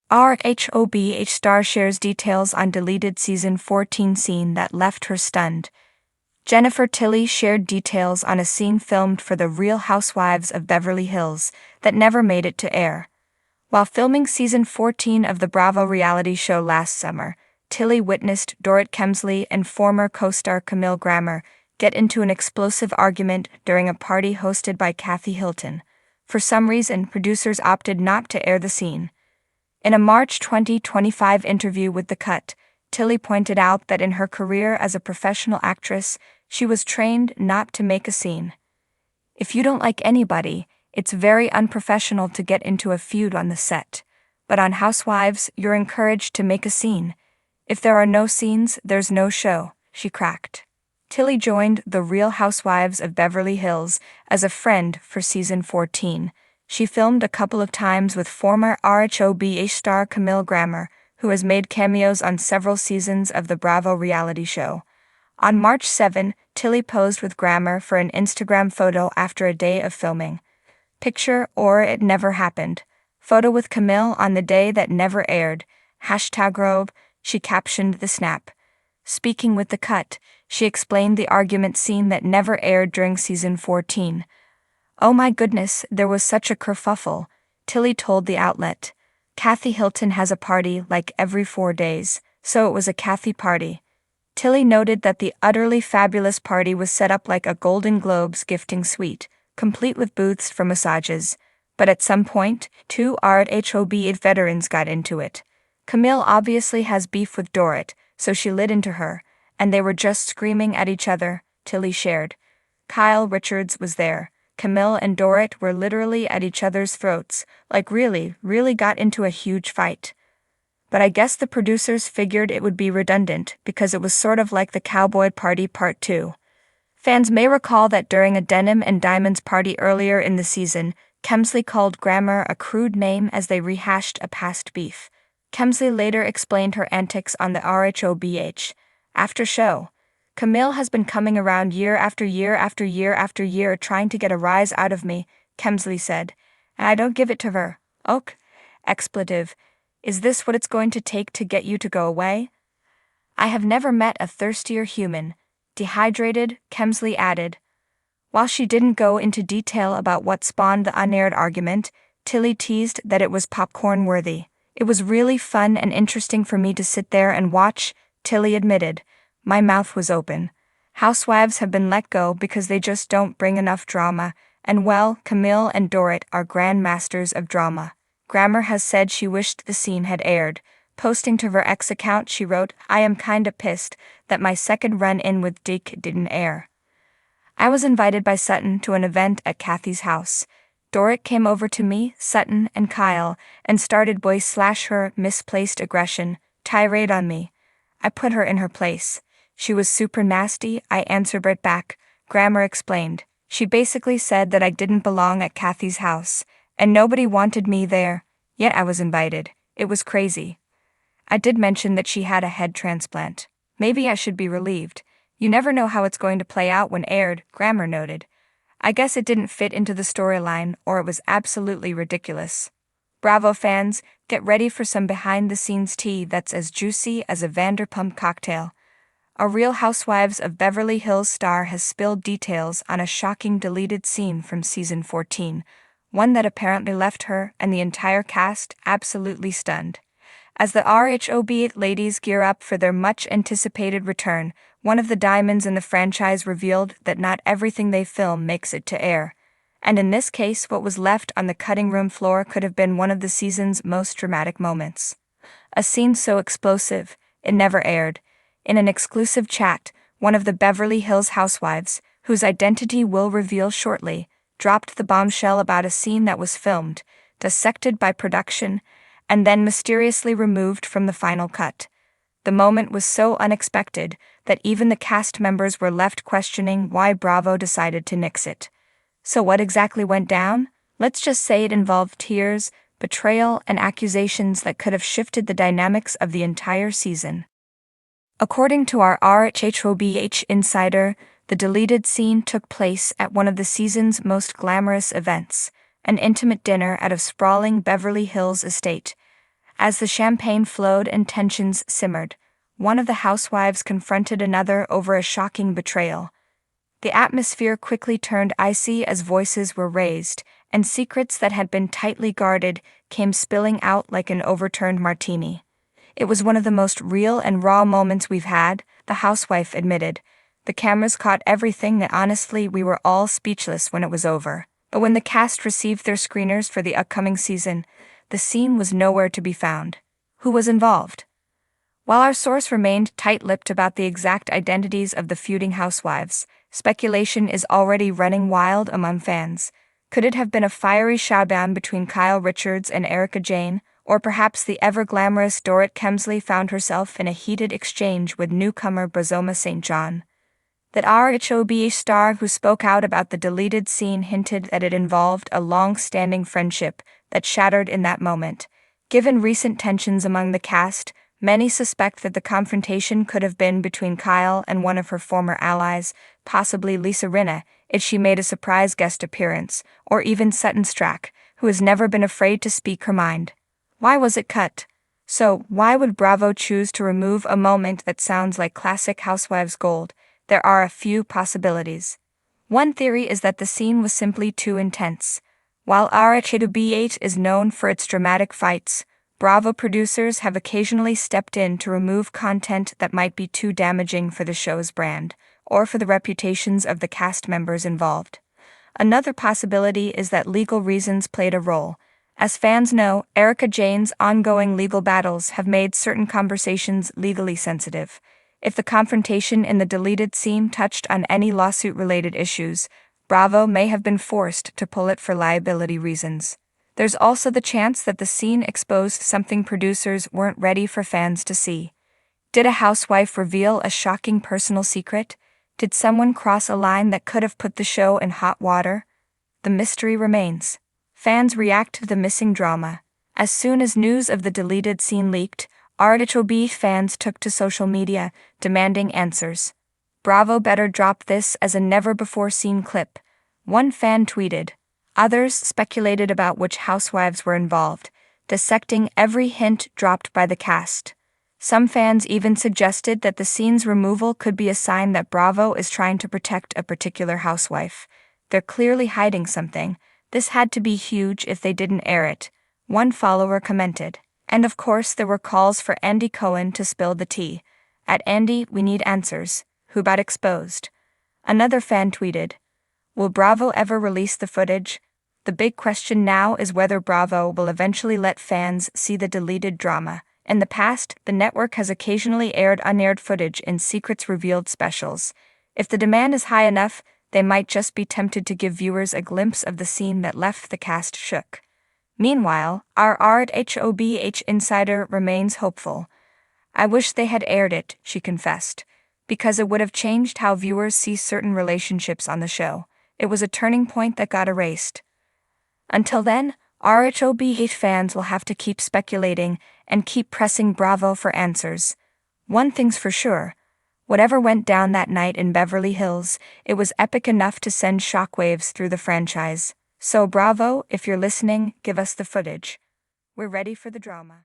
RHOBH star shares details on deleted season 14 scene that left her stunned. Jennifer Tilly shared details on a scene filmed for The Real Housewives of Beverly Hills that never made it to air. While filming season 14 of the Bravo reality show last summer, Tilly witnessed Dorit Kemsley and former co-star Camille Grammer get into an explosive argument during a party hosted by Kathy Hilton. For some reason, producers opted not to air the scene. In a March 2025 interview with The Cut, Tilly pointed out that in her career as a professional actress, she was trained not to make a scene. If you don't like anybody, it's very unprofessional to get into a feud on the set. But on Housewives, you're encouraged to make a scene. If there are no scenes, there's no show, she cracked. Tilly joined The Real Housewives of Beverly Hills as a friend for season 14. She filmed a couple of times with former RHOBH star Camille Grammer, who has made cameos on several seasons of the Bravo reality show. On March 7, Tilly posed with Grammer for an Instagram photo after a day of filming. Picture or it never happened. Photo with Camille on the day that never aired. #RHOBH, she captioned the snap. Speaking with The Cut, she explained the argument scene that never aired during season 14. "Oh my goodness, there was such a kerfuffle," Tilly told the outlet. "Kathy Hilton has a party like every 4 days, so it was a Kathy party." Tilly noted that the utterly fabulous party was set up like a Golden Globes gifting suite, complete with booths for massages. But at some point, 2 RHOBH veterans got into it. Camille obviously has beef with Dorit, so she lit into her, and they were just screaming at each other, Tilly shared. Kyle Richards was there. Camille and Dorit were literally at each other's throats, like really got into a huge fight. But I guess the producers figured it would be redundant because it was sort of like the Cowboy Party Part 2. Fans may recall that during a Denim and Diamonds party earlier in the season, Kemsley called Grammer a crude name as they rehashed a past beef. Kemsley later explained her antics on the RHOBH after show. "Camille has been coming around year after year after year after year trying to get a rise out of me," Kemsley said, "and I don't give it to her. Ok. Expletive. Is this what it's going to take to get you to go away? I have never met a thirstier human." Dehydrated, Kemsley added. While she didn't go into detail about what spawned the unaired argument, Tilly teased that it was popcorn-worthy. "It was really fun and interesting for me to sit there and watch," Tilly admitted. "My mouth was open. Housewives have been let go because they just don't bring enough drama, and well, Camille and Dorit are grandmasters of drama." Grammer has said she wished the scene had aired. Posting to her X account, she wrote, "I am kinda pissed that my second run-in with Dick didn't air. I was invited by Sutton to an event at Kathy's house. Dorit came over to me, Sutton, and Kyle, and started her misplaced aggression, tirade on me. I put her in her place. She was super nasty, I answered right back," Grammer explained. "She basically said that I didn't belong at Kathy's house, and nobody wanted me there, yet I was invited. It was crazy. I did mention that she had a head transplant. Maybe I should be relieved. You never know how it's going to play out when aired," Grammer noted. "I guess it didn't fit into the storyline, or it was absolutely ridiculous." Bravo fans, get ready for some behind-the-scenes tea that's as juicy as a Vanderpump cocktail. A Real Housewives of Beverly Hills star has spilled details on a shocking deleted scene from season 14, one that apparently left her and the entire cast absolutely stunned. As the RHOBH ladies gear up for their much-anticipated return, one of the diamonds in the franchise revealed that not everything they film makes it to air. And in this case, what was left on the cutting room floor could have been one of the season's most dramatic moments. A scene so explosive, it never aired. In an exclusive chat, one of the Beverly Hills housewives, whose identity we'll reveal shortly, dropped the bombshell about a scene that was filmed, dissected by production, and then mysteriously removed from the final cut. The moment was so unexpected that even the cast members were left questioning why Bravo decided to nix it. So what exactly went down? Let's just say it involved tears, betrayal, and accusations that could have shifted the dynamics of the entire season. According to our RHOBH insider, the deleted scene took place at one of the season's most glamorous events, an intimate dinner at a sprawling Beverly Hills estate. As the champagne flowed and tensions simmered, one of the housewives confronted another over a shocking betrayal. The atmosphere quickly turned icy as voices were raised, and secrets that had been tightly guarded came spilling out like an overturned martini. It was one of the most real and raw moments we've had, the housewife admitted. The cameras caught everything that honestly we were all speechless when it was over. But when the cast received their screeners for the upcoming season, the scene was nowhere to be found. Who was involved? While our source remained tight-lipped about the exact identities of the feuding housewives, speculation is already running wild among fans. Could it have been a fiery showdown between Kyle Richards and Erika Jayne, or perhaps the ever-glamorous Dorrit Kemsley found herself in a heated exchange with newcomer Brazoma St. John? That RHOBH star who spoke out about the deleted scene hinted that it involved a long-standing friendship that shattered in that moment. Given recent tensions among the cast, many suspect that the confrontation could have been between Kyle and one of her former allies, possibly Lisa Rinna, if she made a surprise guest appearance, or even Sutton Stracke, who has never been afraid to speak her mind. Why was it cut? So, why would Bravo choose to remove a moment that sounds like classic Housewives gold? There are a few possibilities. One theory is that the scene was simply too intense. While RHOBH is known for its dramatic fights, Bravo producers have occasionally stepped in to remove content that might be too damaging for the show's brand, or for the reputations of the cast members involved. Another possibility is that legal reasons played a role. As fans know, Erika Jayne's ongoing legal battles have made certain conversations legally sensitive. If the confrontation in the deleted scene touched on any lawsuit-related issues, Bravo may have been forced to pull it for liability reasons. There's also the chance that the scene exposed something producers weren't ready for fans to see. Did a housewife reveal a shocking personal secret? Did someone cross a line that could have put the show in hot water? The mystery remains. Fans react to the missing drama. As soon as news of the deleted scene leaked, RHOBH fans took to social media, demanding answers. Bravo better drop this as a never-before-seen clip, one fan tweeted. Others speculated about which housewives were involved, dissecting every hint dropped by the cast. Some fans even suggested that the scene's removal could be a sign that Bravo is trying to protect a particular housewife. They're clearly hiding something. This had to be huge if they didn't air it, one follower commented. And of course there were calls for Andy Cohen to spill the tea. At Andy, we need answers. Who got exposed? Another fan tweeted, will Bravo ever release the footage? The big question now is whether Bravo will eventually let fans see the deleted drama. In the past, the network has occasionally aired unaired footage in Secrets Revealed specials. If the demand is high enough, they might just be tempted to give viewers a glimpse of the scene that left the cast shook. Meanwhile, our RHOBH insider remains hopeful. I wish they had aired it, she confessed, because it would have changed how viewers see certain relationships on the show. It was a turning point that got erased. Until then, RHOBH fans will have to keep speculating and keep pressing Bravo for answers. One thing's for sure. Whatever went down that night in Beverly Hills, it was epic enough to send shockwaves through the franchise. So Bravo, if you're listening, give us the footage. We're ready for the drama.